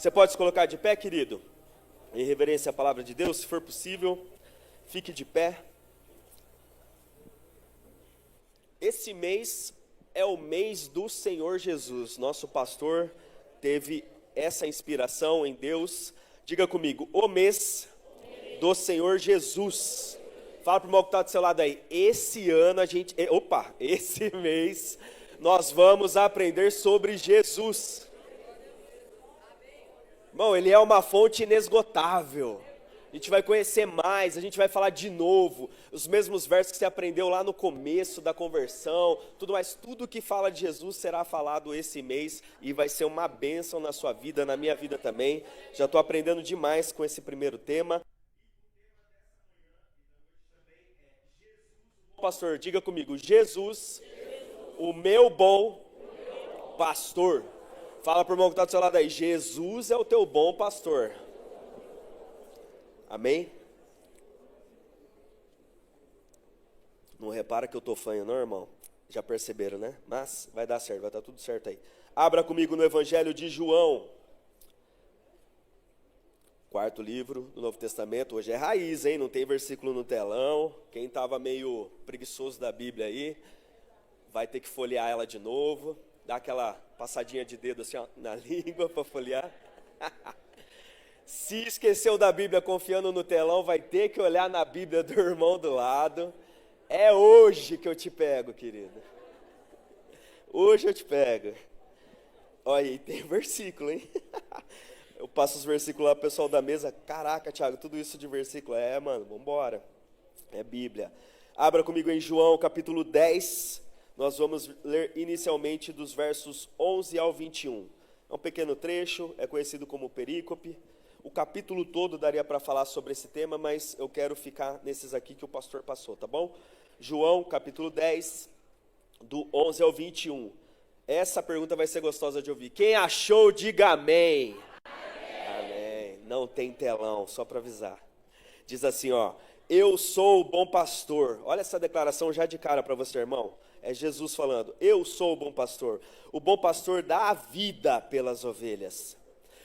Você pode se colocar de pé, querido? Em reverência à palavra de Deus, se for possível, fique de pé. Esse mês é o mês do Senhor Jesus. Nosso pastor teve essa inspiração em Deus. Diga comigo, o mês do Senhor Jesus. Fala para o irmão que está do seu lado aí. Esse mês, nós vamos aprender sobre Jesus. Irmão, ele é uma fonte inesgotável. A gente vai conhecer mais, a gente vai falar de novo, os mesmos versos que você aprendeu lá no começo da conversão, tudo mais, tudo que fala de Jesus será falado esse mês e vai ser uma bênção na sua vida, na minha vida também. Já estou aprendendo demais com esse primeiro tema. Pastor, diga comigo, Jesus, o meu bom pastor. Fala para o irmão que está do seu lado aí, Jesus é o teu bom pastor. Amém? Não repara que eu estou fanho não, irmão? Já perceberam, né? Mas vai dar certo, vai estar tudo certo aí. Abra comigo no Evangelho de João. Quarto livro do Novo Testamento. Hoje é raiz, hein? Não tem versículo no telão. Quem estava meio preguiçoso da Bíblia aí, vai ter que folhear ela de novo. Dá aquela passadinha de dedo assim, ó, na língua para folhear. Se esqueceu da Bíblia confiando no telão, vai ter que olhar na Bíblia do irmão do lado. É hoje que eu te pego, querido. Hoje eu te pego. Olha aí, tem versículo, hein? Eu passo os versículos lá pro pessoal da mesa. Caraca, Thiago, tudo isso de versículo. Mano, vambora. É Bíblia. Abra comigo em João, capítulo 10. Nós vamos ler inicialmente dos versos 11 ao 21. É um pequeno trecho, é conhecido como perícope. O capítulo todo daria para falar sobre esse tema, mas eu quero ficar nesses aqui que o pastor passou, tá bom? João, capítulo 10, do 11 ao 21. Essa pergunta vai ser gostosa de ouvir. Quem achou, diga amém. Amém. Não tem telão, só para avisar. Diz assim, ó. Eu sou o bom pastor. Olha essa declaração já de cara para você, irmão. É Jesus falando. Eu sou o bom pastor. O bom pastor dá a vida pelas ovelhas.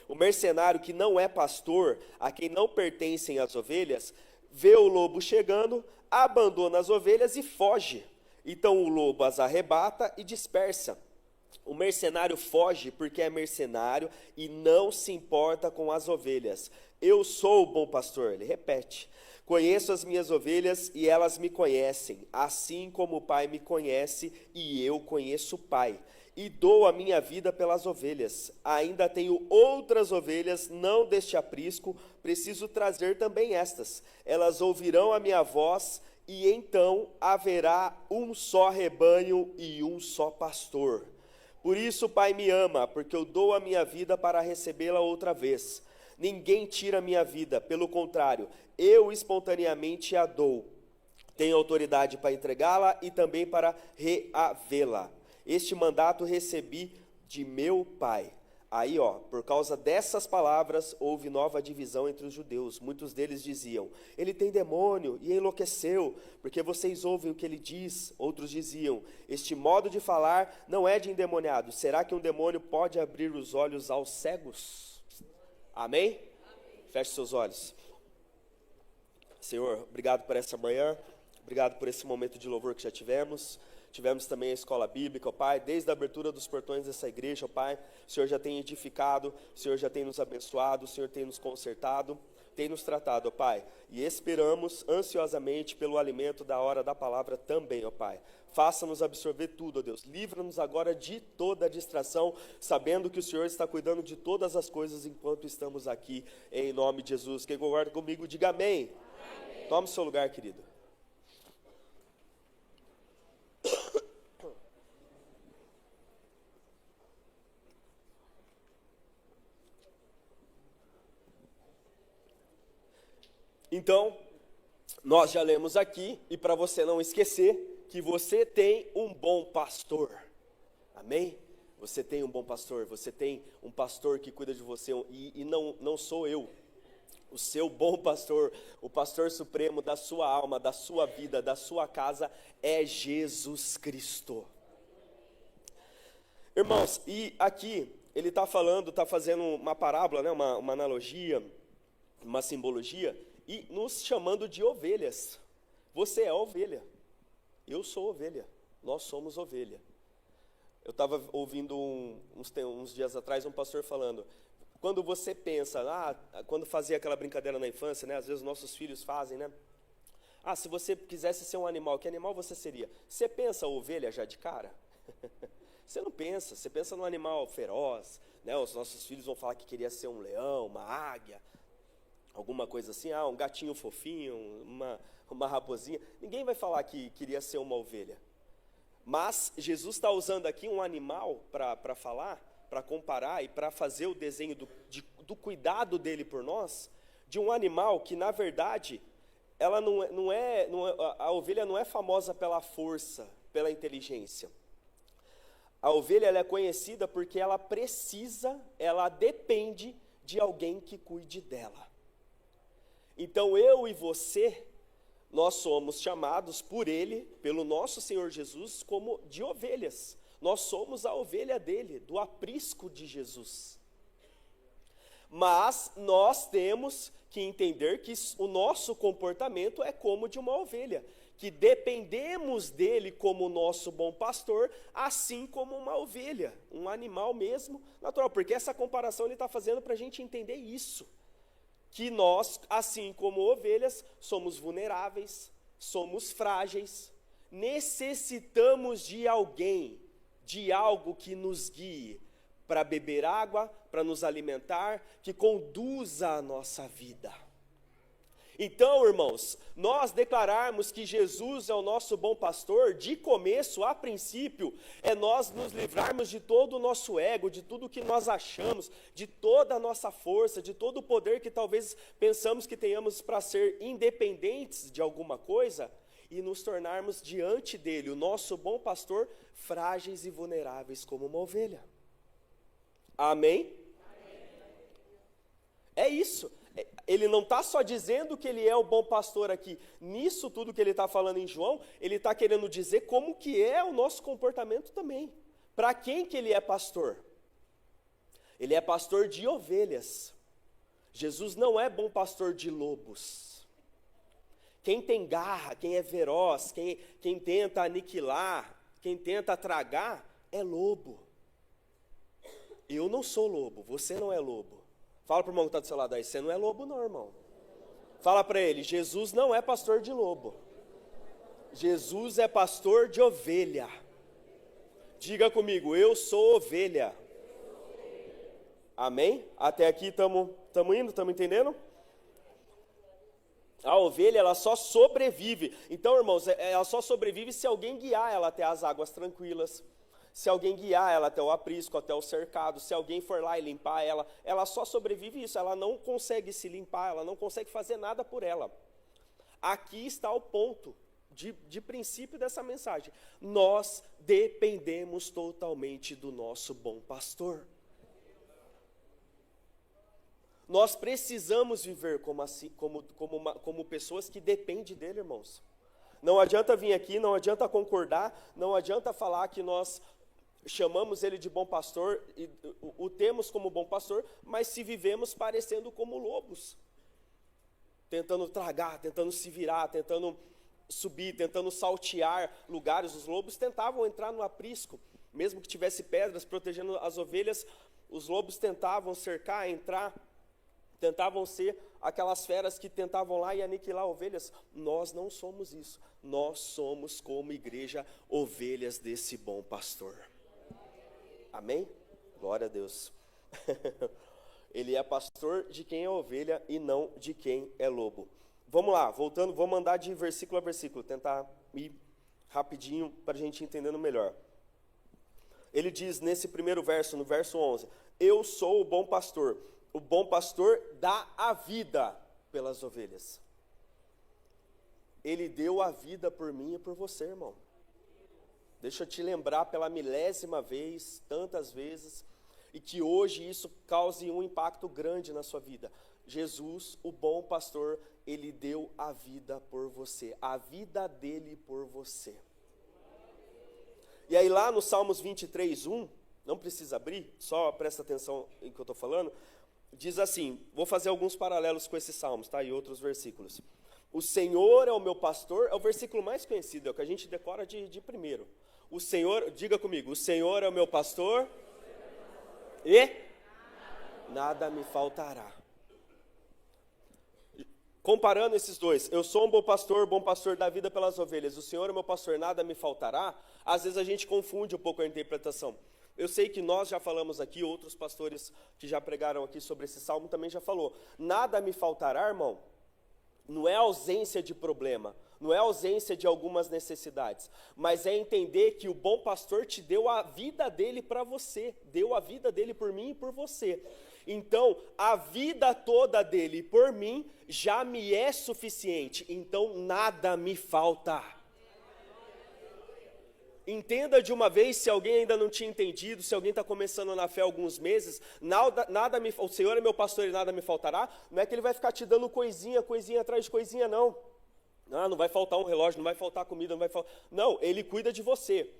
O mercenário que não é pastor, a quem não pertencem as ovelhas, vê o lobo chegando, abandona as ovelhas e foge. Então o lobo as arrebata e dispersa. O mercenário foge porque é mercenário e não se importa com as ovelhas. Eu sou o bom pastor, ele repete. Conheço as minhas ovelhas e elas me conhecem, assim como o Pai me conhece e eu conheço o Pai. E dou a minha vida pelas ovelhas. Ainda tenho outras ovelhas, não deste aprisco, preciso trazer também estas. Elas ouvirão a minha voz e então haverá um só rebanho e um só pastor. Por isso o Pai me ama, porque eu dou a minha vida para recebê-la outra vez. Ninguém tira a minha vida, pelo contrário, eu espontaneamente a dou. Tenho autoridade para entregá-la e também para reavê-la. Este mandato recebi de meu Pai. Aí, por causa dessas palavras, houve nova divisão entre os judeus. Muitos deles diziam, ele tem demônio e enlouqueceu, porque vocês ouvem o que ele diz. Outros diziam, este modo de falar não é de endemoniado. Será que um demônio pode abrir os olhos aos cegos? Amém? Amém. Feche seus olhos. Senhor, obrigado por essa manhã, obrigado por esse momento de louvor que já tivemos. Tivemos também a escola bíblica, ó Pai, desde a abertura dos portões dessa igreja, ó Pai, o Senhor já tem edificado, o Senhor já tem nos abençoado, o Senhor tem nos consertado, tem nos tratado, ó Pai, e esperamos ansiosamente pelo alimento da hora da palavra também, ó Pai. Faça-nos absorver tudo, ó Deus, livra-nos agora de toda distração, sabendo que o Senhor está cuidando de todas as coisas enquanto estamos aqui, em nome de Jesus. Quem concorda comigo, diga amém. Amém. Tome o seu lugar, querido. Então, nós já lemos aqui, e para você não esquecer, que você tem um bom pastor, amém? Você tem um bom pastor, você tem um pastor que cuida de você, e não sou eu, o seu bom pastor, o pastor supremo da sua alma, da sua vida, da sua casa, é Jesus Cristo. Irmãos, e aqui ele está falando, está fazendo uma parábola, né, uma analogia, uma simbologia, e nos chamando de ovelhas. Você é ovelha, eu sou ovelha, nós somos ovelha. Eu estava ouvindo uns dias atrás um pastor falando, quando você pensa, quando fazia aquela brincadeira na infância, né, às vezes nossos filhos fazem, né? Se você quisesse ser um animal, que animal você seria? Você pensa ovelha já de cara? Você não pensa, você pensa num animal feroz, né? Os nossos filhos vão falar que queria ser um leão, uma águia, alguma coisa assim, um gatinho fofinho, uma raposinha. Ninguém vai falar que queria ser uma ovelha. Mas Jesus está usando aqui um animal para falar, para comparar e para fazer o desenho do cuidado dele por nós, de um animal que, na verdade, ela a ovelha não é famosa pela força, pela inteligência. A ovelha ela é conhecida porque ela depende de alguém que cuide dela. Então eu e você, nós somos chamados por Ele, pelo nosso Senhor Jesus, como de ovelhas. Nós somos a ovelha dele, do aprisco de Jesus. Mas nós temos que entender que o nosso comportamento é como de uma ovelha, que dependemos dele como nosso bom pastor, assim como uma ovelha, um animal mesmo natural, porque essa comparação ele está fazendo para a gente entender isso, que nós, assim como ovelhas, somos vulneráveis, somos frágeis, necessitamos de alguém, de algo que nos guie para beber água, para nos alimentar, que conduza a nossa vida. Então, irmãos, nós declararmos que Jesus é o nosso bom pastor, de começo, a princípio, é nós nos livrarmos de todo o nosso ego, de tudo que nós achamos, de toda a nossa força, de todo o poder que talvez pensamos que tenhamos para ser independentes de alguma coisa, e nos tornarmos diante dele, o nosso bom pastor, frágeis e vulneráveis como uma ovelha. Amém? É isso. Ele não está só dizendo que ele é o bom pastor aqui. Nisso tudo que ele está falando em João, ele está querendo dizer como que é o nosso comportamento também. Para quem que ele é pastor? Ele é pastor de ovelhas. Jesus não é bom pastor de lobos. Quem tem garra, quem é feroz, quem tenta aniquilar, quem tenta tragar, é lobo. Eu não sou lobo, você não é lobo. Fala para o irmão que está do seu lado aí, você não é lobo não, irmão. Fala para ele, Jesus não é pastor de lobo. Jesus é pastor de ovelha. Diga comigo, eu sou ovelha. Amém? Até aqui estamos indo, estamos entendendo? A ovelha, ela só sobrevive. Então, irmãos, ela só sobrevive se alguém guiar ela até as águas tranquilas. Se alguém guiar ela até o aprisco, até o cercado, se alguém for lá e limpar ela só sobrevive isso, ela não consegue se limpar, ela não consegue fazer nada por ela. Aqui está o ponto de princípio dessa mensagem. Nós dependemos totalmente do nosso bom pastor. Nós precisamos viver como pessoas que dependem dele, irmãos. Não adianta vir aqui, não adianta concordar, não adianta falar que nós chamamos ele de bom pastor, e o temos como bom pastor, mas se vivemos parecendo como lobos, tentando tragar, tentando se virar, tentando subir, tentando saltear lugares. Os lobos tentavam entrar no aprisco, mesmo que tivesse pedras protegendo as ovelhas, os lobos tentavam cercar, entrar, tentavam ser aquelas feras que tentavam lá e aniquilar ovelhas. Nós não somos isso, nós somos como igreja, ovelhas desse bom pastor. Amém? Glória a Deus. Ele é pastor de quem é ovelha e não de quem é lobo. Vamos lá, voltando, vamos andar de versículo a versículo, tentar ir rapidinho para a gente entendendo melhor. Ele diz nesse primeiro verso, no verso 11, eu sou o bom pastor dá a vida pelas ovelhas. Ele deu a vida por mim e por você, irmão. Deixa eu te lembrar pela milésima vez, tantas vezes, e que hoje isso cause um impacto grande na sua vida. Jesus, o bom pastor, ele deu a vida por você, a vida dele por você. E aí lá no Salmos 23:1, não precisa abrir, só presta atenção em que eu estou falando, diz assim, vou fazer alguns paralelos com esses salmos, tá? E outros versículos. O Senhor é o meu pastor, é o versículo mais conhecido, é o que a gente decora de primeiro. O Senhor, diga comigo, o Senhor é o meu pastor e nada me faltará. Comparando esses dois, eu sou um bom pastor da vida pelas ovelhas, o Senhor é meu pastor, nada me faltará, às vezes a gente confunde um pouco a interpretação. Eu sei que nós já falamos aqui, outros pastores que já pregaram aqui sobre esse salmo também já falou. Nada me faltará, irmão, não é ausência de problema, não é ausência de algumas necessidades, mas é entender que o bom pastor te deu a vida dele para você, deu a vida dele por mim e por você. Então, a vida toda dele por mim já me é suficiente, então nada me falta. Entenda de uma vez, se alguém ainda não tinha entendido, se alguém está começando na fé há alguns meses, o Senhor é meu pastor e nada me faltará, não é que ele vai ficar te dando coisinha atrás de coisinha, não. Não vai faltar um relógio, não vai faltar comida, não vai faltar... Não, ele cuida de você.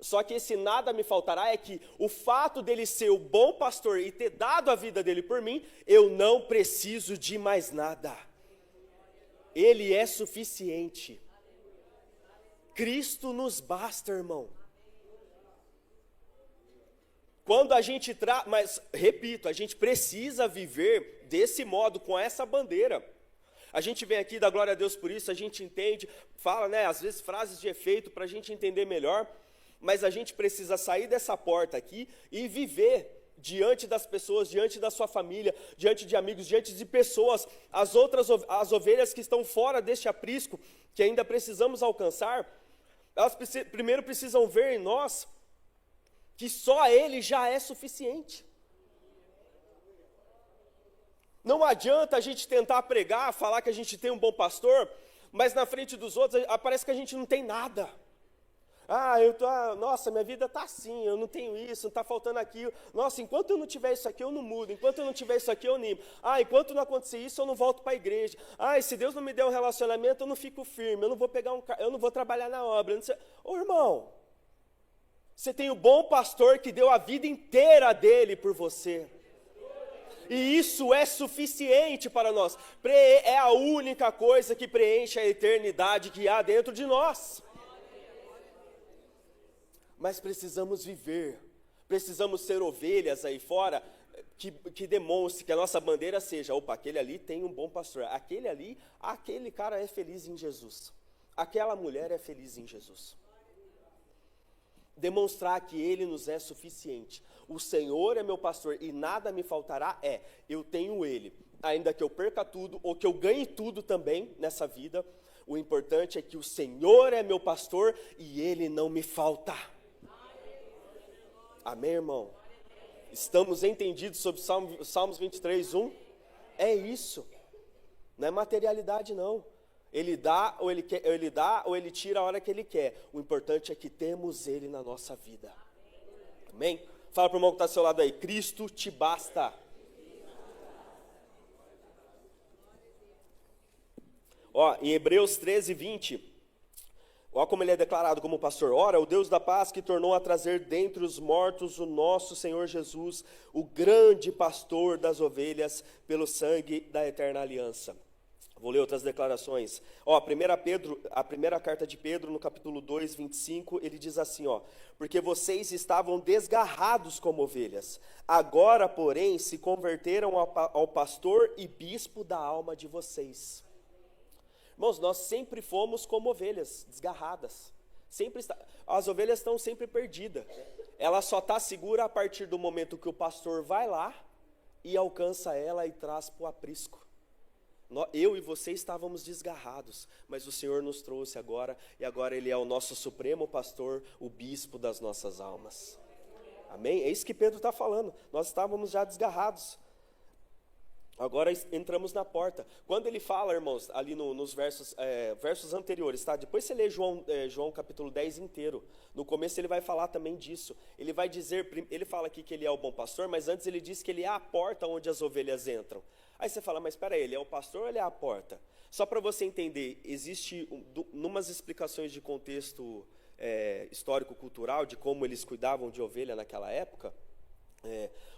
Só que esse nada me faltará é que o fato dele ser o bom pastor e ter dado a vida dele por mim, eu não preciso de mais nada. Ele é suficiente. Cristo nos basta, irmão. Quando a gente mas repito, a gente precisa viver desse modo, com essa bandeira. A gente vem aqui, dá glória a Deus por isso, a gente entende, fala, né, às vezes frases de efeito para a gente entender melhor, mas a gente precisa sair dessa porta aqui e viver diante das pessoas, diante da sua família, diante de amigos, diante de pessoas, as ovelhas que estão fora deste aprisco, que ainda precisamos alcançar, elas primeiro precisam ver em nós que só Ele já é suficiente. Não adianta a gente tentar pregar, falar que a gente tem um bom pastor, mas na frente dos outros parece que a gente não tem nada. Nossa, minha vida está assim, eu não tenho isso, não está faltando aquilo. Nossa, enquanto eu não tiver isso aqui, eu não mudo. Enquanto eu não tiver isso aqui, eu animo. Enquanto não acontecer isso, eu não volto para a igreja. Se Deus não me der um relacionamento, eu não fico firme. Eu não vou eu não vou trabalhar na obra. Ô, irmão, você tem o bom pastor que deu a vida inteira dele por você. E isso é suficiente para nós. É a única coisa que preenche a eternidade que há dentro de nós. Mas precisamos viver, precisamos ser ovelhas aí fora, que demonstre que a nossa bandeira seja, aquele ali tem um bom pastor, aquele cara é feliz em Jesus, aquela mulher é feliz em Jesus. Demonstrar que Ele nos é suficiente. O Senhor é meu pastor e nada me faltará eu tenho Ele, ainda que eu perca tudo ou que eu ganhe tudo também nessa vida, o importante é que o Senhor é meu pastor e Ele não me falta. Amém, irmão? Estamos entendidos sobre Salmos 23, 1? É isso. Não é materialidade, não. Ele dá ou ele tira a hora que Ele quer. O importante é que temos Ele na nossa vida. Amém? Fala para o irmão que está ao seu lado aí. Cristo te basta. Em Hebreus 13, 20... Olha como ele é declarado como pastor. Ora, o Deus da paz que tornou a trazer dentre os mortos o nosso Senhor Jesus, o grande pastor das ovelhas, pelo sangue da eterna aliança. Vou ler outras declarações. A primeira carta de Pedro, no capítulo 2, 25, ele diz assim, porque vocês estavam desgarrados como ovelhas, agora, porém, se converteram ao pastor e bispo da alma de vocês. Irmãos, nós sempre fomos como ovelhas, desgarradas. As ovelhas estão sempre perdidas. Ela só está segura a partir do momento que o pastor vai lá e alcança ela e traz para o aprisco. Eu e você estávamos desgarrados, mas o Senhor nos trouxe agora, e agora Ele é o nosso supremo pastor, o bispo das nossas almas. Amém? É isso que Pedro está falando. Nós estávamos já desgarrados. Agora entramos na porta. Quando ele fala, irmãos, ali nos versos anteriores, tá? Depois você lê João capítulo 10 inteiro. No começo ele vai falar também disso. Ele vai dizer, ele fala aqui que ele é o bom pastor, mas antes ele diz que ele é a porta onde as ovelhas entram. Aí você fala, mas espera aí, ele é o pastor ou ele é a porta? Só para você entender, existe numas explicações de contexto histórico-cultural de como eles cuidavam de ovelha naquela época,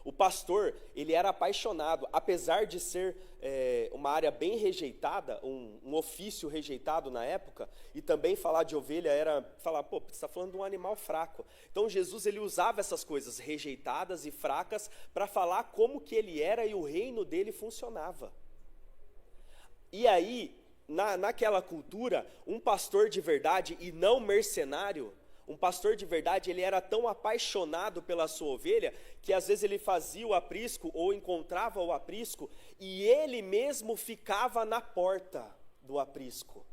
o pastor, ele era apaixonado, apesar de ser uma área bem rejeitada, um ofício rejeitado na época, e também falar de ovelha era falar, pô, você está falando de um animal fraco. Então Jesus, ele usava essas coisas rejeitadas e fracas para falar como que ele era e o reino dele funcionava. E aí, naquela cultura, um pastor de verdade e não mercenário, um pastor de verdade, ele era tão apaixonado pela sua ovelha, que às vezes ele fazia o aprisco, ou encontrava o aprisco, e ele mesmo ficava na porta do aprisco.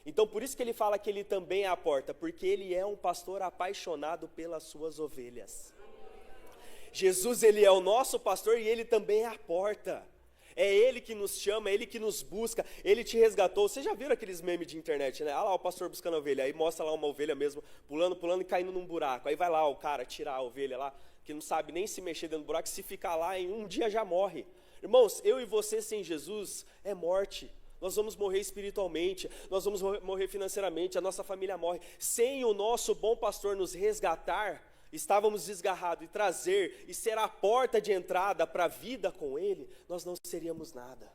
Então por isso que ele fala que ele também é a porta, porque ele é um pastor apaixonado pelas suas ovelhas. Jesus, ele é o nosso pastor e ele também é a porta. É Ele que nos chama, é Ele que nos busca, Ele te resgatou. Vocês já viram aqueles memes de internet, né? Ah lá, o pastor buscando a ovelha, aí mostra lá uma ovelha mesmo, pulando e caindo num buraco. Aí vai lá o cara tirar a ovelha lá, que não sabe nem se mexer dentro do buraco, se ficar lá, em um dia já morre. Irmãos, eu e você sem Jesus é morte. Nós vamos morrer espiritualmente, nós vamos morrer financeiramente, a nossa família morre. Sem o nosso bom pastor nos resgatar, estávamos desgarrados e trazer e ser a porta de entrada para a vida com Ele, nós não seríamos nada.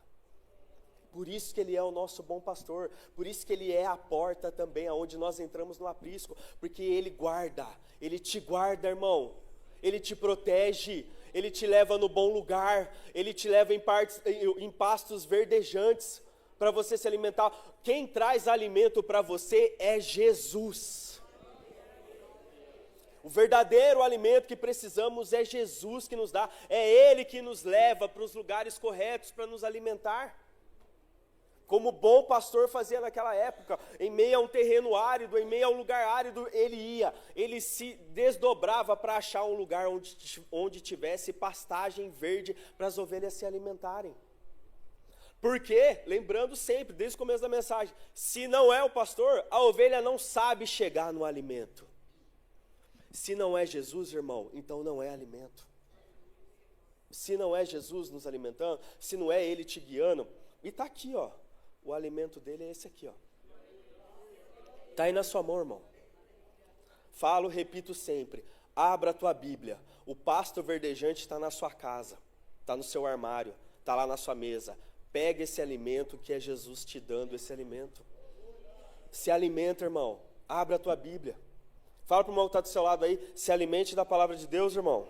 Por isso que Ele é o nosso bom pastor, por isso que Ele é a porta também, aonde nós entramos no aprisco, porque Ele guarda, Ele te guarda, irmão, Ele te protege, Ele te leva no bom lugar, Ele te leva em pastos verdejantes, para você se alimentar. Quem traz alimento para você é Jesus. O verdadeiro alimento que precisamos é Jesus que nos dá, é Ele que nos leva para os lugares corretos para nos alimentar. Como o bom pastor fazia naquela época, em meio a um terreno árido, em meio a um lugar árido, ele se desdobrava para achar um lugar onde tivesse pastagem verde para as ovelhas se alimentarem. Porque, lembrando sempre, desde o começo da mensagem, se não é o pastor, a ovelha não sabe chegar no alimento. Se não é Jesus, irmão, então não é alimento. Se não é Jesus nos alimentando, se não é Ele te guiando, e está aqui, ó, o alimento dele é esse aqui, ó. Está aí na sua mão, irmão. Falo, repito sempre, abra a tua Bíblia. O pasto verdejante está na sua casa, está no seu armário, está lá na sua mesa. Pega esse alimento que é Jesus te dando esse alimento. Se alimenta, irmão, abra a tua Bíblia. Fala para o irmão que está do seu lado aí, se alimente da palavra de Deus, irmão.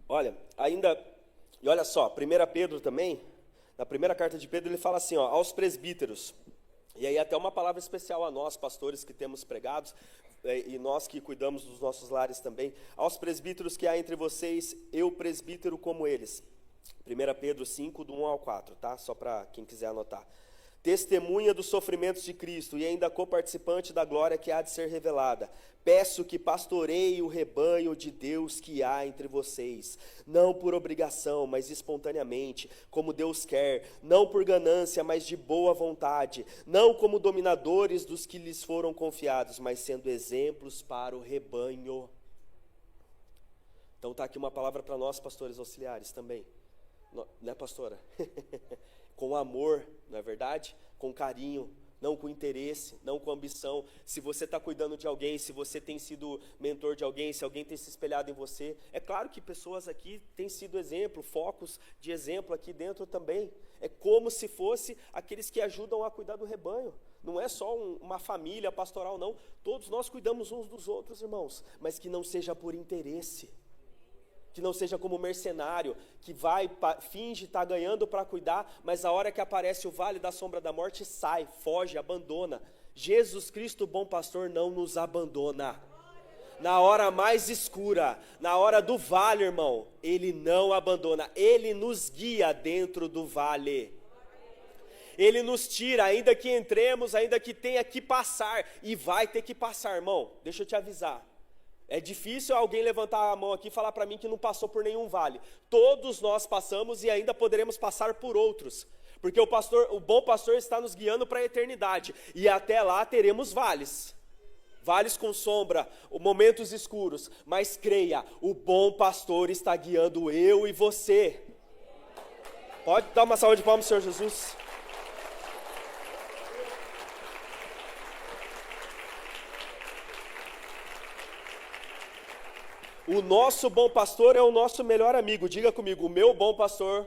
Olha, e olha só, 1 Pedro também, na primeira carta de Pedro ele fala assim, ó, aos presbíteros, e aí até uma palavra especial a nós, pastores que temos pregados, e nós que cuidamos dos nossos lares também, aos presbíteros que há entre vocês, eu presbítero como eles. 1 Pedro 5, do 1 ao 4, tá? Só para quem quiser anotar. Testemunha dos sofrimentos de Cristo e ainda coparticipante da glória que há de ser revelada. Peço que pastoreie o rebanho de Deus que há entre vocês, não por obrigação, mas espontaneamente, como Deus quer, não por ganância, mas de boa vontade, não como dominadores dos que lhes foram confiados, mas sendo exemplos para o rebanho. Então está aqui uma palavra para nós, pastores auxiliares também, né, pastora? Com amor, não é verdade? Com carinho, não com interesse, não com ambição. Se você está cuidando de alguém, se você tem sido mentor de alguém, se alguém tem se espelhado em você, é claro que pessoas aqui têm sido exemplo, focos de exemplo aqui dentro também. É como se fosse aqueles que ajudam a cuidar do rebanho. Não é só uma família pastoral, não. Todos nós cuidamos uns dos outros, irmãos, mas que não seja por interesse. Que não seja como mercenário, que finge estar ganhando para cuidar, mas a hora que aparece o vale da sombra da morte, sai, foge, abandona. Jesus Cristo, o bom pastor, não nos abandona. Na hora mais escura, na hora do vale, irmão, Ele não abandona, Ele nos guia dentro do vale. Ele nos tira, ainda que entremos, ainda que tenha que passar, e vai ter que passar, irmão, deixa eu te avisar. É difícil alguém levantar a mão aqui e falar para mim que não passou por nenhum vale. Todos nós passamos e ainda poderemos passar por outros. Porque o bom pastor está nos guiando para a eternidade. E até lá teremos vales. Vales com sombra, momentos escuros. Mas creia, o bom pastor está guiando eu e você. Pode dar uma salva de palmas, Senhor Jesus. O nosso bom pastor é o nosso melhor amigo. Diga comigo, o meu bom pastor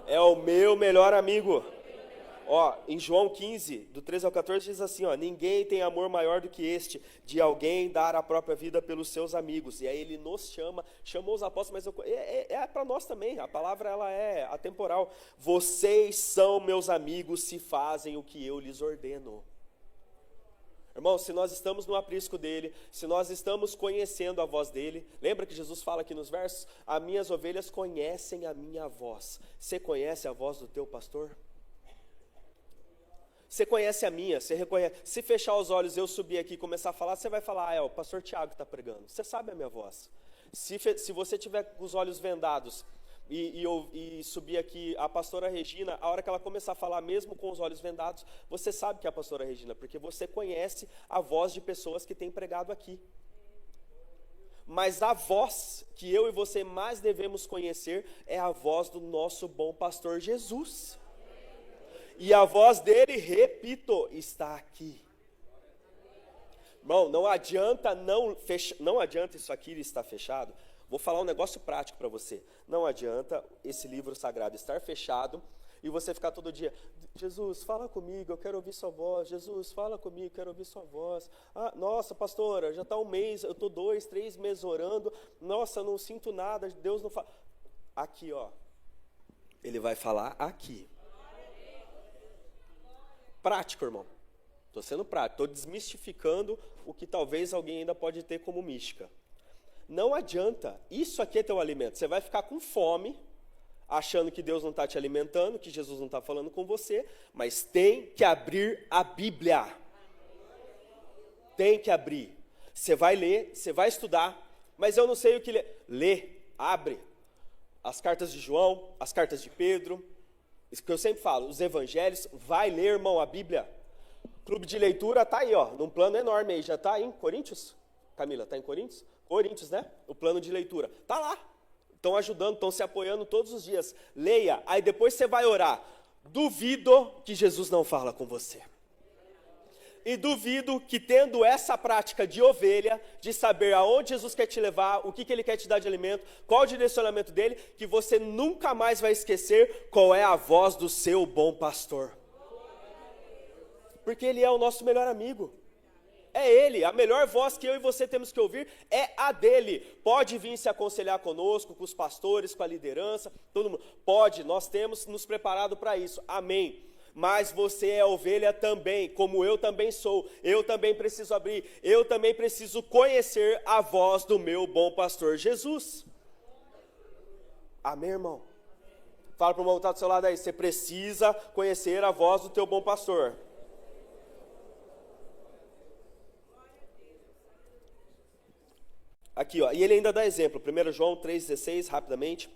é o meu melhor amigo. Ó, em João 15, do 13 ao 14, diz assim, ó, ninguém tem amor maior do que este, de alguém dar a própria vida pelos seus amigos. E aí ele nos chamou os apóstolos, mas é para nós também, a palavra ela é atemporal. Vocês são meus amigos se fazem o que eu lhes ordeno. Irmão, se nós estamos no aprisco dele, se nós estamos conhecendo a voz dele, lembra que Jesus fala aqui nos versos? As minhas ovelhas conhecem a minha voz. Você conhece a voz do teu pastor? Você conhece a minha, você reconhece. Se fechar os olhos, eu subir aqui e começar a falar, você vai falar, o pastor Tiago está pregando. Você sabe a minha voz. Se você tiver com os olhos vendados e subir aqui a pastora Regina, a hora que ela começar a falar, mesmo com os olhos vendados, você sabe que é a pastora Regina, porque você conhece a voz de pessoas que têm pregado aqui. Mas a voz que eu e você mais devemos conhecer é a voz do nosso bom pastor Jesus. E a voz dele, repito, está aqui. Irmão, não adianta isso aqui estar fechado. Vou falar um negócio prático para você. Não adianta esse livro sagrado estar fechado e você ficar todo dia, Jesus, fala comigo, eu quero ouvir sua voz. Jesus, fala comigo, eu quero ouvir sua voz. Ah, nossa, pastora, já está um mês, eu estou 2, 3 meses orando. Nossa, não sinto nada, Deus não fala. Aqui, ó, ele vai falar aqui. Prático, irmão. Estou sendo prático, estou desmistificando o que talvez alguém ainda pode ter como mística. Não adianta, isso aqui é teu alimento. Você vai ficar com fome, achando que Deus não está te alimentando, que Jesus não está falando com você, mas tem que abrir a Bíblia. Tem que abrir. Você vai ler, você vai estudar, mas eu não sei o que ler. Lê, abre. As cartas de João, as cartas de Pedro, isso que eu sempre falo, os evangelhos, vai ler, irmão, a Bíblia. Clube de leitura está aí, ó, num plano enorme aí, já está aí em Coríntios? Camila, está em Coríntios? Coríntios, né? O plano de leitura. Está lá. Estão ajudando, estão se apoiando todos os dias. Leia, aí depois você vai orar. Duvido que Jesus não fala com você. E duvido que tendo essa prática de ovelha, de saber aonde Jesus quer te levar, o que ele quer te dar de alimento, qual o direcionamento dele, que você nunca mais vai esquecer qual é a voz do seu bom pastor. Porque ele é o nosso melhor amigo. É ele, a melhor voz que eu e você temos que ouvir é a dele. Pode vir se aconselhar conosco, com os pastores, com a liderança, todo mundo. Pode, nós temos nos preparado para isso, amém. Mas você é ovelha também, como eu também sou. Eu também preciso abrir, eu também preciso conhecer a voz do meu bom pastor Jesus. Amém, irmão? Fala para o irmão que está do seu lado aí, você precisa conhecer a voz do teu bom pastor. Aqui, ó, e ele ainda dá exemplo, 1 João 3,16, rapidamente.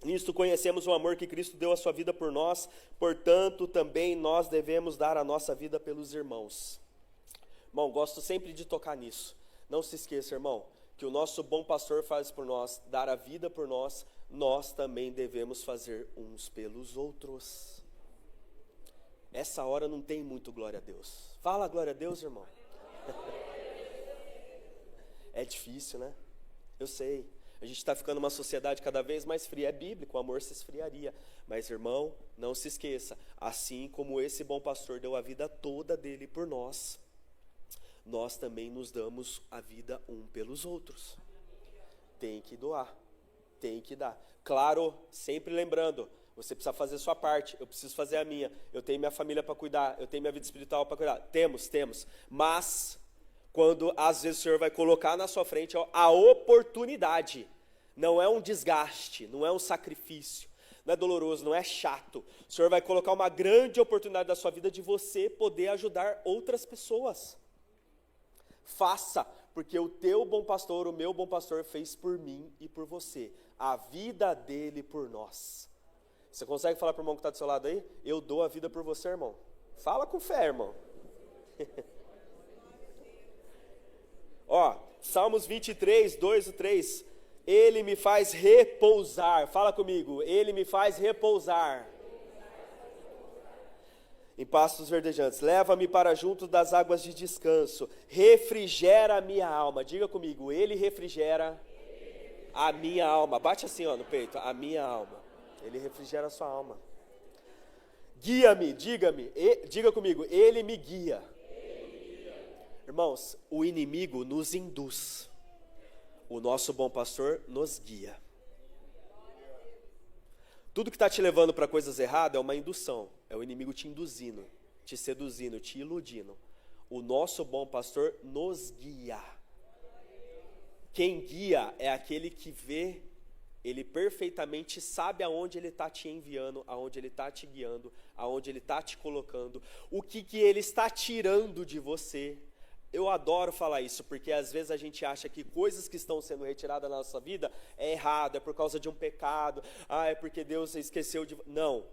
Nisto conhecemos o amor que Cristo deu a sua vida por nós, portanto também nós devemos dar a nossa vida pelos irmãos. Irmão, gosto sempre de tocar nisso. Não se esqueça, irmão, que o nosso bom pastor faz por nós, dar a vida por nós, nós também devemos fazer uns pelos outros. Essa hora não tem muito glória a Deus. Fala glória a Deus, irmão. É difícil, né? Eu sei. A gente está ficando uma sociedade cada vez mais fria. É bíblico, o amor se esfriaria. Mas, irmão, não se esqueça. Assim como esse bom pastor deu a vida toda dele por nós, nós também nos damos a vida um pelos outros. Tem que doar. Tem que dar. Claro, sempre lembrando, você precisa fazer a sua parte, eu preciso fazer a minha. Eu tenho minha família para cuidar, eu tenho minha vida espiritual para cuidar. Temos. Mas, quando às vezes o Senhor vai colocar na sua frente a oportunidade, não é um desgaste, não é um sacrifício, não é doloroso, não é chato. O Senhor vai colocar uma grande oportunidade da sua vida de você poder ajudar outras pessoas. Faça, porque o teu bom pastor, o meu bom pastor fez por mim e por você. A vida dele por nós. Você consegue falar para o irmão que está do seu lado aí? Eu dou a vida por você, irmão. Fala com fé, irmão. Ó, Salmos 23, 2 e 3. Ele me faz repousar. Fala comigo. Ele me faz repousar em pastos verdejantes. Leva-me para junto das águas de descanso. Refrigera a minha alma. Diga comigo. Ele refrigera A minha alma. Bate assim, ó, no peito. A minha alma. Ele refrigera a sua alma. Guia-me, diga comigo, Ele me guia. Irmãos, o inimigo nos induz. O nosso bom pastor nos guia. Tudo que está te levando para coisas erradas é uma indução. É o inimigo te induzindo, te seduzindo, te iludindo. O nosso bom pastor nos guia. Quem guia é aquele que vê, ele perfeitamente sabe aonde ele está te enviando, aonde ele está te guiando, aonde ele está te colocando, o que ele está tirando de você. Eu adoro falar isso, porque às vezes a gente acha que coisas que estão sendo retiradas da nossa vida é errado, é por causa de um pecado, é porque Deus esqueceu de... Não,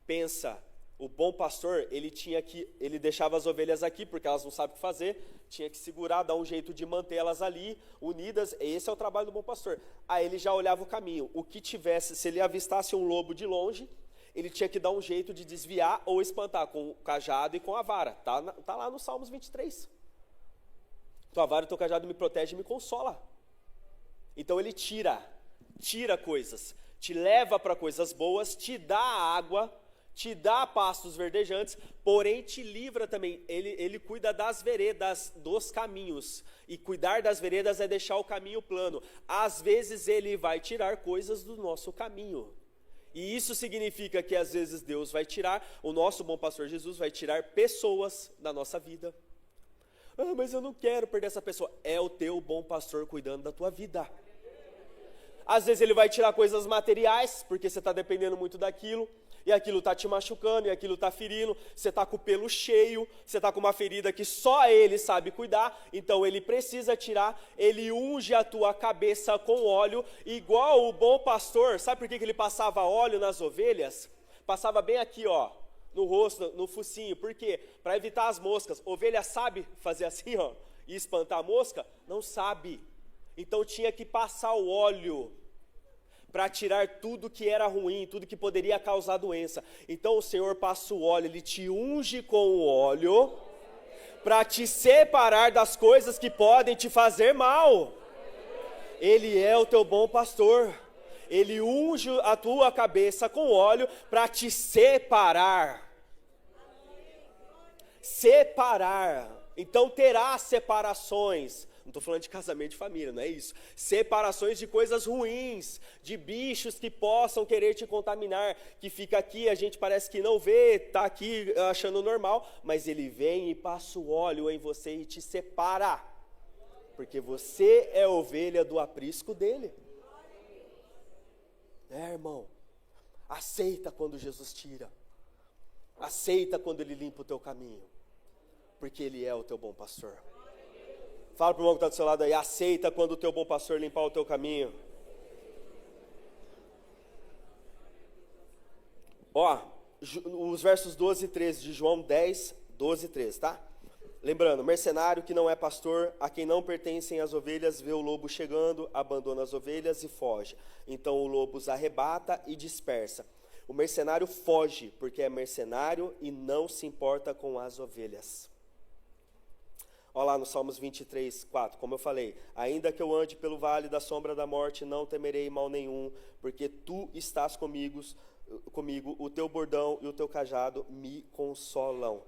pensa, o bom pastor, ele deixava as ovelhas aqui, porque elas não sabem o que fazer, tinha que segurar, dar um jeito de mantê-las ali, unidas, esse é o trabalho do bom pastor. Aí ele já olhava o caminho, o que tivesse, se ele avistasse um lobo de longe, ele tinha que dar um jeito de desviar ou espantar com o cajado e com a vara, tá lá no Salmos 23. Tua vara e teu cajado me protege e me consola. Então ele tira coisas, te leva para coisas boas, te dá água, te dá pastos verdejantes, porém te livra também. Ele cuida das veredas, dos caminhos. E cuidar das veredas é deixar o caminho plano. Às vezes ele vai tirar coisas do nosso caminho. E isso significa que às vezes Deus vai tirar, o nosso bom pastor Jesus vai tirar pessoas da nossa vida. Mas eu não quero perder essa pessoa. É o teu bom pastor cuidando da tua vida. Às vezes ele vai tirar coisas materiais, porque você está dependendo muito daquilo, e aquilo está te machucando, e aquilo está ferindo, você está com o pelo cheio, você está com uma ferida que só ele sabe cuidar, então ele precisa tirar, ele unge a tua cabeça com óleo, igual o bom pastor. Sabe por que ele passava óleo nas ovelhas? Passava bem aqui, ó, no rosto, no focinho. Por quê? Para evitar as moscas. Ovelha sabe fazer assim, ó, e espantar a mosca? Não sabe. Então tinha que passar o óleo para tirar tudo que era ruim, tudo que poderia causar doença. Então o Senhor passa o óleo, Ele te unge com o óleo para te separar das coisas que podem te fazer mal. Ele é o teu bom pastor. Ele unge a tua cabeça com óleo para te separar. Separar. Então terá separações. Não estou falando de casamento de família, não é isso. Separações de coisas ruins, de bichos que possam querer te contaminar, que fica aqui, a gente parece que não vê, está aqui achando normal, mas ele vem e passa o óleo em você e te separa. Porque você é ovelha do aprisco dele. Irmão, aceita quando Jesus tira, aceita quando Ele limpa o teu caminho, porque Ele é o teu bom pastor. Fala para o irmão que está do seu lado aí, aceita quando o teu bom pastor limpar o teu caminho. Ó, os versos 12 e 13 de João 10, 12 e 13, tá? Lembrando, mercenário que não é pastor, a quem não pertencem as ovelhas, vê o lobo chegando, abandona as ovelhas e foge. Então o lobo os arrebata e dispersa. O mercenário foge, porque é mercenário e não se importa com as ovelhas. Olha lá no Salmos 23, 4, como eu falei, ainda que eu ande pelo vale da sombra da morte, não temerei mal nenhum, porque tu estás comigo, o teu bordão e o teu cajado me consolam.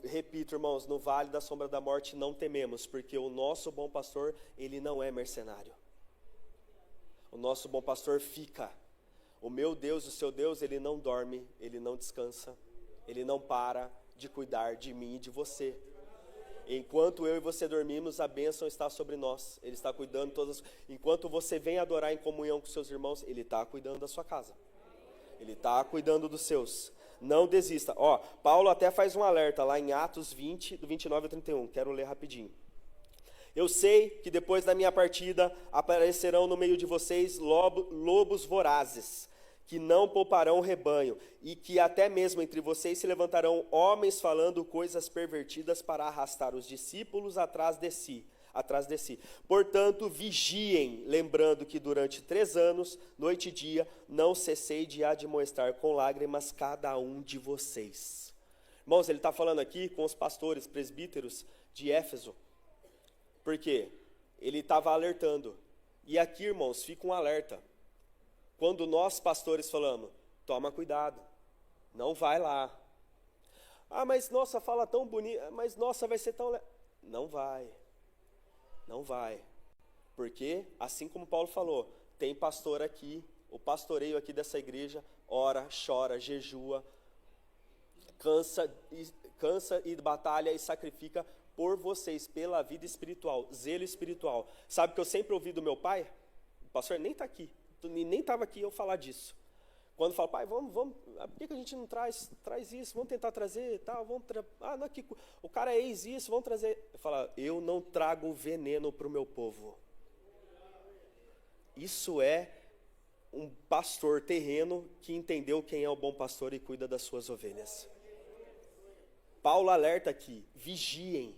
Repito, irmãos, no vale da sombra da morte não tememos, porque o nosso bom pastor, ele não é mercenário. O nosso bom pastor fica. O meu Deus, o seu Deus, ele não dorme, ele não descansa, ele não para de cuidar de mim e de você. Enquanto eu e você dormimos, a bênção está sobre nós. Ele está cuidando de todas. Enquanto você vem adorar em comunhão com seus irmãos, ele está cuidando da sua casa. Ele está cuidando dos seus. Não desista. Ó, Paulo até faz um alerta lá em Atos 20, do 29 ao 31. Quero ler rapidinho. Eu sei que depois da minha partida aparecerão no meio de vocês lobos vorazes, que não pouparão o rebanho, e que até mesmo entre vocês se levantarão homens falando coisas pervertidas para arrastar os discípulos atrás de si. Portanto, vigiem, lembrando que durante 3 anos, noite e dia, não cessei de admoestar com lágrimas cada um de vocês. Irmãos, ele está falando aqui com os pastores, presbíteros de Éfeso. Por quê? Ele estava alertando. E aqui, irmãos, fica um alerta. Quando nós pastores falamos, toma cuidado, não vai lá. Ah, mas nossa, fala tão bonito, mas nossa, vai ser tão... Não vai, não vai. Porque, assim como Paulo falou, tem pastor aqui, o pastoreio aqui dessa igreja, ora, chora, jejua, cansa e batalha e sacrifica por vocês, pela vida espiritual, zelo espiritual. Sabe o que eu sempre ouvi do meu pai? O pastor nem está aqui, nem estava aqui eu falar disso. Quando fala, pai, vamos, por que a gente não traz isso? Vamos tentar trazer e tal, não, aqui, o cara é ex isso, vamos trazer. Eu falo, eu não trago veneno para o meu povo. Isso é um pastor terreno que entendeu quem é o bom pastor e cuida das suas ovelhas. Paulo alerta aqui, vigiem.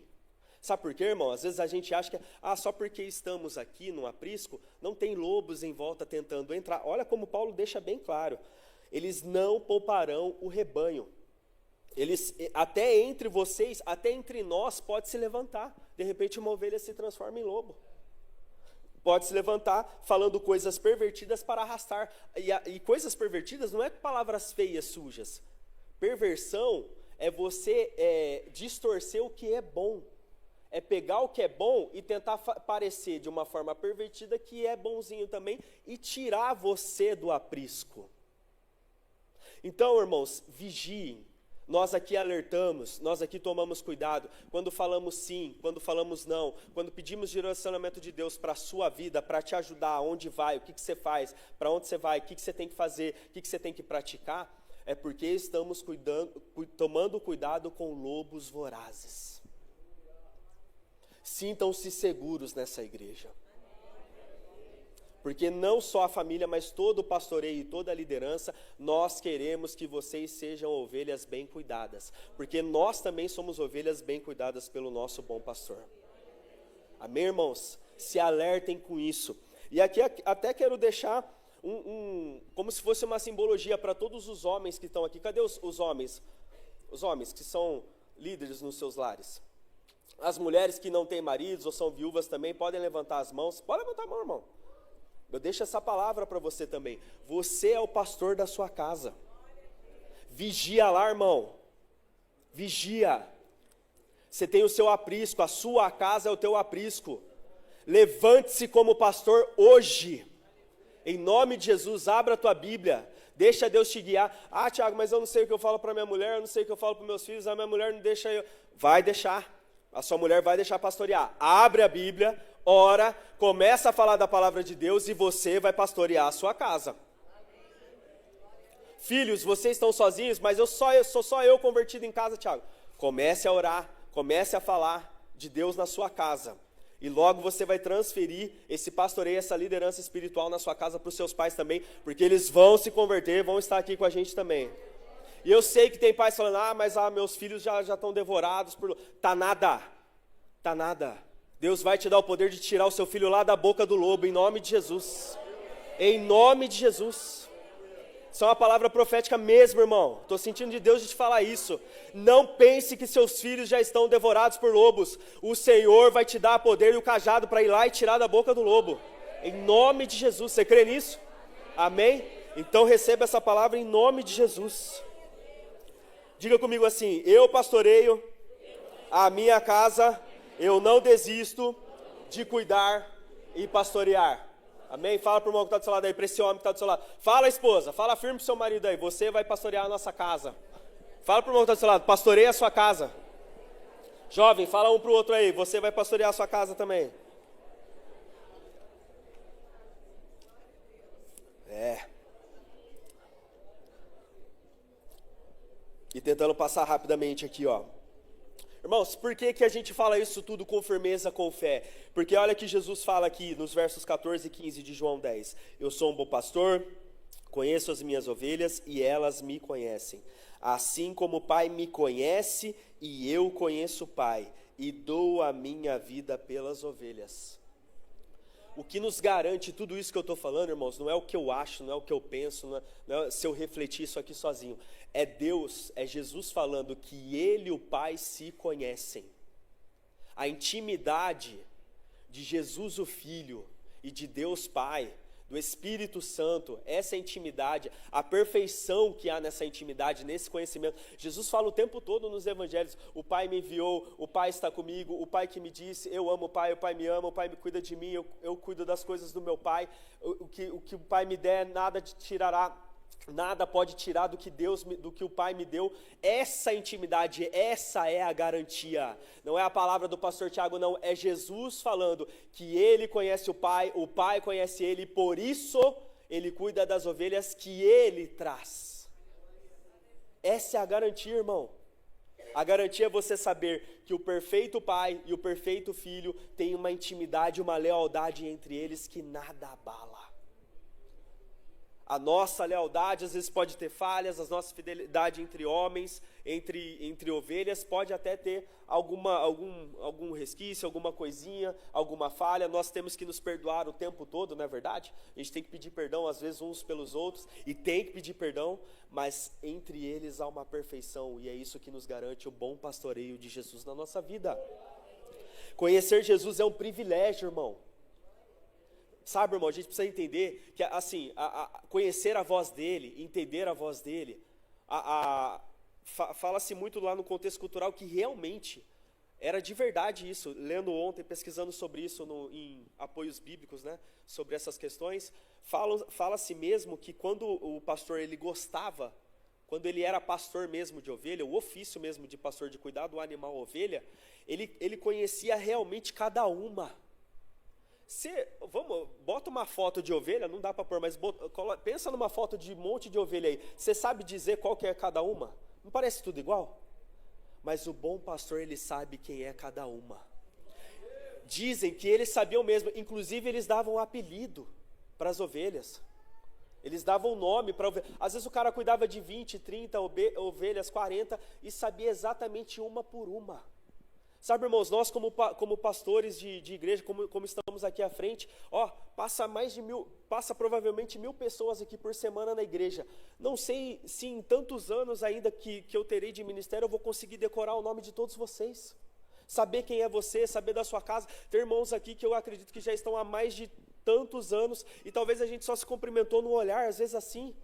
Sabe por quê, irmão? Às vezes a gente acha que só porque estamos aqui no aprisco, não tem lobos em volta tentando entrar. Olha como Paulo deixa bem claro. Eles não pouparão o rebanho. Eles, até entre vocês, até entre nós, pode se levantar. De repente uma ovelha se transforma em lobo. Pode se levantar falando coisas pervertidas para arrastar. E coisas pervertidas não é palavras feias, sujas. Perversão é você distorcer o que é bom. É pegar o que é bom e tentar parecer de uma forma pervertida que é bonzinho também e tirar você do aprisco. Então, irmãos, vigiem. Nós aqui alertamos, nós aqui tomamos cuidado. Quando falamos sim, quando falamos não, quando pedimos direcionamento de Deus para a sua vida, para te ajudar, aonde vai, o que você faz, para onde você vai, o que você tem que fazer, o que você tem que praticar, é porque estamos tomando cuidado com lobos vorazes. Sintam-se seguros nessa igreja. Porque não só a família, mas todo o pastoreio e toda a liderança, nós queremos que vocês sejam ovelhas bem cuidadas. Porque nós também somos ovelhas bem cuidadas pelo nosso bom pastor. Amém, irmãos? Se alertem com isso. E aqui até quero deixar como se fosse uma simbologia para todos os homens que estão aqui. Cadê os homens? Os homens que são líderes nos seus lares. As mulheres que não têm maridos ou são viúvas também podem levantar as mãos. Pode levantar a mão, irmão. Eu deixo essa palavra para você também. Você é o pastor da sua casa. Vigia lá, irmão. Vigia. Você tem o seu aprisco, a sua casa é o teu aprisco. Levante-se como pastor hoje. Em nome de Jesus, abra a tua Bíblia. Deixa Deus te guiar. Tiago, mas eu não sei o que eu falo para minha mulher, eu não sei o que eu falo para meus filhos, a minha mulher não deixa eu. Vai deixar. A sua mulher vai deixar pastorear. Abre a Bíblia, ora, começa a falar da palavra de Deus e você vai pastorear a sua casa. Filhos, vocês estão sozinhos, mas sou só eu convertido em casa, Tiago. Comece a orar, comece a falar de Deus na sua casa. E logo você vai transferir esse pastoreio, essa liderança espiritual na sua casa para os seus pais também, porque eles vão se converter, vão estar aqui com a gente também. E eu sei que tem pais falando, mas meus filhos já estão devorados por... Tá nada. Deus vai te dar o poder de tirar o seu filho lá da boca do lobo, em nome de Jesus. Em nome de Jesus. Isso é uma palavra profética mesmo, irmão. Estou sentindo de Deus de te falar isso. Não pense que seus filhos já estão devorados por lobos. O Senhor vai te dar poder e o cajado para ir lá e tirar da boca do lobo. Em nome de Jesus. Você crê nisso? Amém? Então receba essa palavra em nome de Jesus. Diga comigo assim, eu pastoreio a minha casa, eu não desisto de cuidar e pastorear. Amém? Fala para o irmão que está do seu lado aí, para esse homem que está do seu lado. Fala, esposa, fala firme para o seu marido aí, você vai pastorear a nossa casa. Fala para o irmão que está do seu lado, pastoreia a sua casa. Jovem, fala um para o outro aí, você vai pastorear a sua casa também. E tentando passar rapidamente aqui, ó. Irmãos, por que a gente fala isso tudo com firmeza, com fé? Porque olha que Jesus fala aqui nos versos 14 e 15 de João 10. Eu sou um bom pastor, conheço as minhas ovelhas e elas me conhecem. Assim como o Pai me conhece e eu conheço o Pai e dou a minha vida pelas ovelhas. O que nos garante tudo isso que eu estou falando, irmãos, não é o que eu acho, não é o que eu penso, não é se eu refletir isso aqui sozinho. É Deus, é Jesus falando que Ele e o Pai se conhecem. A intimidade de Jesus o Filho e de Deus Pai, do Espírito Santo, essa intimidade, a perfeição que há nessa intimidade, nesse conhecimento. Jesus fala o tempo todo nos evangelhos: o Pai me enviou, o Pai está comigo, o Pai que me disse, eu amo o Pai me ama, o Pai me cuida de mim, eu cuido das coisas do meu Pai, o que o Pai me der, nada pode tirar do que o Pai me deu. Essa intimidade, essa é a garantia. Não é a palavra do pastor Tiago, não, é Jesus falando que ele conhece o Pai conhece ele, e por isso ele cuida das ovelhas que ele traz. Essa é a garantia, irmão. A garantia é você saber que o perfeito Pai e o perfeito Filho têm uma intimidade, uma lealdade entre eles que nada abala. A nossa lealdade às vezes pode ter falhas, a nossa fidelidade entre homens, entre ovelhas, pode até ter algum resquício, alguma coisinha, alguma falha. Nós temos que nos perdoar o tempo todo, não é verdade? A gente tem que pedir perdão às vezes uns pelos outros, e tem que pedir perdão, mas entre eles há uma perfeição, e é isso que nos garante o bom pastoreio de Jesus na nossa vida. Conhecer Jesus é um privilégio, irmão. Sabe, irmão, a gente precisa entender que, assim, conhecer a voz dele, entender a voz dele, fala-se muito lá no contexto cultural que realmente era de verdade isso. Lendo ontem, pesquisando sobre isso em apoios bíblicos, né, sobre essas questões, fala-se mesmo que quando o pastor ele gostava, quando ele era pastor mesmo de ovelha, o ofício mesmo de pastor de cuidar do animal ovelha, ele conhecia realmente cada uma. Bota uma foto de ovelha, não dá para pôr, mas pensa numa foto de um monte de ovelha aí. Você sabe dizer qual que é cada uma? Não parece tudo igual? Mas o bom pastor, ele sabe quem é cada uma. Dizem que eles sabiam mesmo, inclusive eles davam apelido para as ovelhas. Eles davam nome para ovelhas. Às vezes o cara cuidava de 20, 30 ovelhas, 40, e sabia exatamente uma por uma. Sabe, irmãos, nós como pastores de igreja, como estamos aqui à frente, passa provavelmente 1.000 pessoas aqui por semana na igreja. Não sei se em tantos anos ainda que eu terei de ministério, eu vou conseguir decorar o nome de todos vocês. Saber quem é você, saber da sua casa. Tem irmãos aqui que eu acredito que já estão há mais de tantos anos, e talvez a gente só se cumprimentou no olhar, às vezes assim.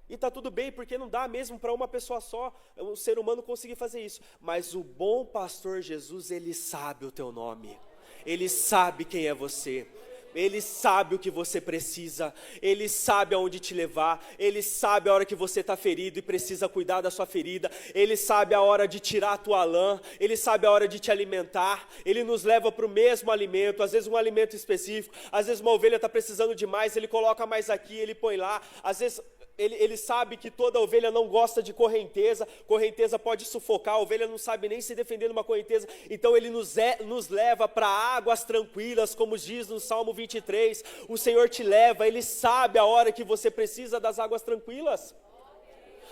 E está tudo bem, porque não dá mesmo para uma pessoa só, um ser humano conseguir fazer isso. Mas o bom pastor Jesus, ele sabe o teu nome. Ele sabe quem é você. Ele sabe o que você precisa. Ele sabe aonde te levar. Ele sabe a hora que você está ferido e precisa cuidar da sua ferida. Ele sabe a hora de tirar a tua lã. Ele sabe a hora de te alimentar. Ele nos leva para o mesmo alimento, às vezes um alimento específico. Às vezes uma ovelha está precisando de mais, ele coloca mais aqui, ele põe lá. Às vezes ele sabe que toda ovelha não gosta de correnteza pode sufocar, a ovelha não sabe nem se defender numa correnteza, então ele nos leva para águas tranquilas, como diz no Salmo 23, o Senhor te leva, ele sabe a hora que você precisa das águas tranquilas.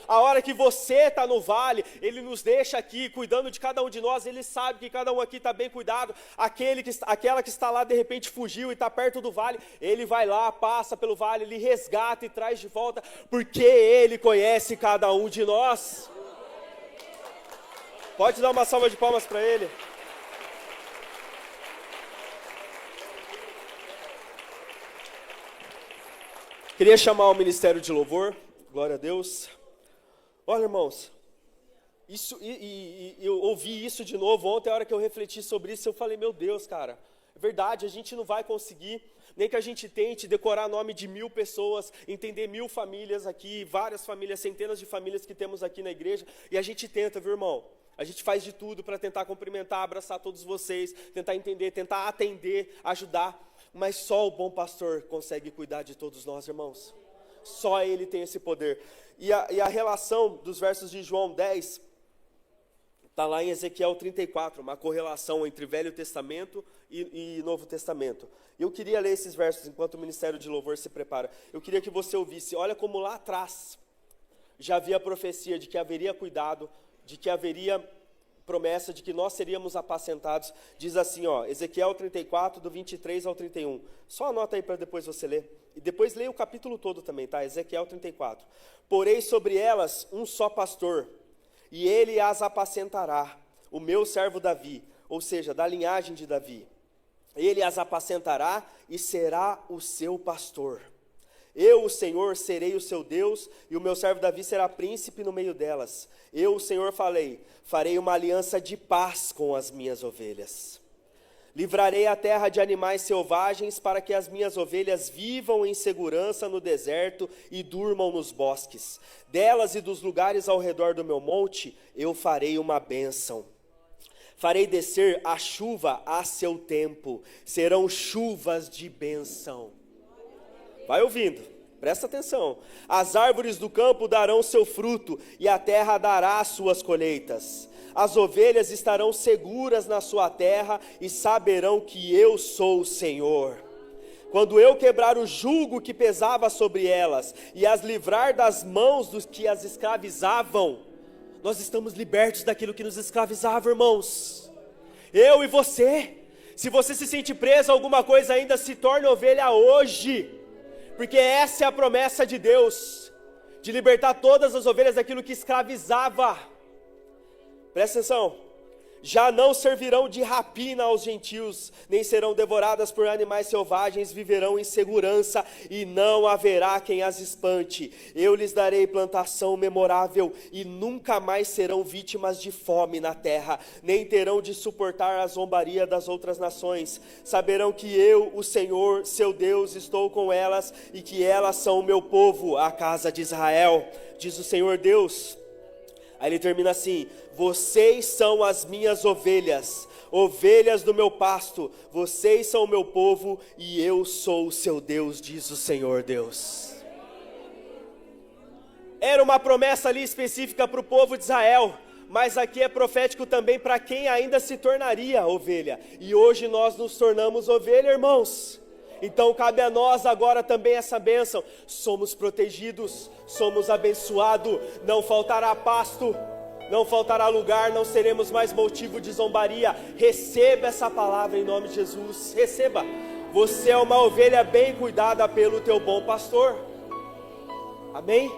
A hora que você está no vale, ele nos deixa aqui, cuidando de cada um de nós, ele sabe que cada um aqui está bem cuidado, aquela que está lá de repente fugiu e está perto do vale, ele vai lá, passa pelo vale, ele resgata e traz de volta, porque ele conhece cada um de nós. Pode dar uma salva de palmas para ele. Queria chamar o Ministério de Louvor, glória a Deus. Olha, irmãos, eu ouvi isso de novo ontem, a hora que eu refleti sobre isso, eu falei, meu Deus, cara, é verdade, a gente não vai conseguir, nem que a gente tente decorar nome de 1.000 pessoas, entender 1.000 famílias aqui, várias famílias, centenas de famílias que temos aqui na igreja, e a gente tenta, viu, irmão? A gente faz de tudo para tentar cumprimentar, abraçar todos vocês, tentar entender, tentar atender, ajudar, mas só o bom pastor consegue cuidar de todos nós, irmãos. Só ele tem esse poder. E a relação dos versos de João 10, está lá em Ezequiel 34, uma correlação entre Velho Testamento e Novo Testamento. Eu queria ler esses versos enquanto o Ministério de Louvor se prepara. Eu queria que você ouvisse, olha como lá atrás já havia profecia de que haveria cuidado, de que haveria promessa de que nós seríamos apacentados. Diz assim, Ezequiel 34, do 23 ao 31. Só anota aí para depois você ler. E depois leia o capítulo todo também, tá? Ezequiel 34. Porei sobre elas um só pastor, e ele as apacentará, o meu servo Davi, ou seja, da linhagem de Davi. Ele as apacentará e será o seu pastor. Eu, o Senhor, serei o seu Deus, e o meu servo Davi será príncipe no meio delas. Eu, o Senhor, farei uma aliança de paz com as minhas ovelhas. Livrarei a terra de animais selvagens, para que as minhas ovelhas vivam em segurança no deserto e durmam nos bosques. Delas e dos lugares ao redor do meu monte, eu farei uma bênção. Farei descer a chuva a seu tempo, serão chuvas de bênção. Vai ouvindo, presta atenção. As árvores do campo darão seu fruto, e a terra dará as suas colheitas. As ovelhas estarão seguras na sua terra, e saberão que eu sou o Senhor. Quando eu quebrar o jugo que pesava sobre elas, e as livrar das mãos dos que as escravizavam, nós estamos libertos daquilo que nos escravizava, irmãos. Eu e você. Se você se sente preso a alguma coisa ainda, se torne ovelha hoje. Porque essa é a promessa de Deus, de libertar todas as ovelhas daquilo que escravizava. Presta atenção. Já não servirão de rapina aos gentios, nem serão devoradas por animais selvagens, viverão em segurança e não haverá quem as espante. Eu lhes darei plantação memorável e nunca mais serão vítimas de fome na terra, nem terão de suportar a zombaria das outras nações. Saberão que eu, o Senhor, seu Deus, estou com elas e que elas são o meu povo, a casa de Israel, diz o Senhor Deus. Aí ele termina assim: vocês são as minhas ovelhas, ovelhas do meu pasto, vocês são o meu povo e eu sou o seu Deus, diz o Senhor Deus. Era uma promessa ali específica para o povo de Israel, mas aqui é profético também para quem ainda se tornaria ovelha. E hoje nós nos tornamos ovelha, irmãos. Então cabe a nós agora também essa bênção. Somos protegidos, somos abençoados, não faltará pasto, não faltará lugar, não seremos mais motivo de zombaria. Receba essa palavra em nome de Jesus, receba. Você é uma ovelha bem cuidada pelo teu bom pastor. Amém?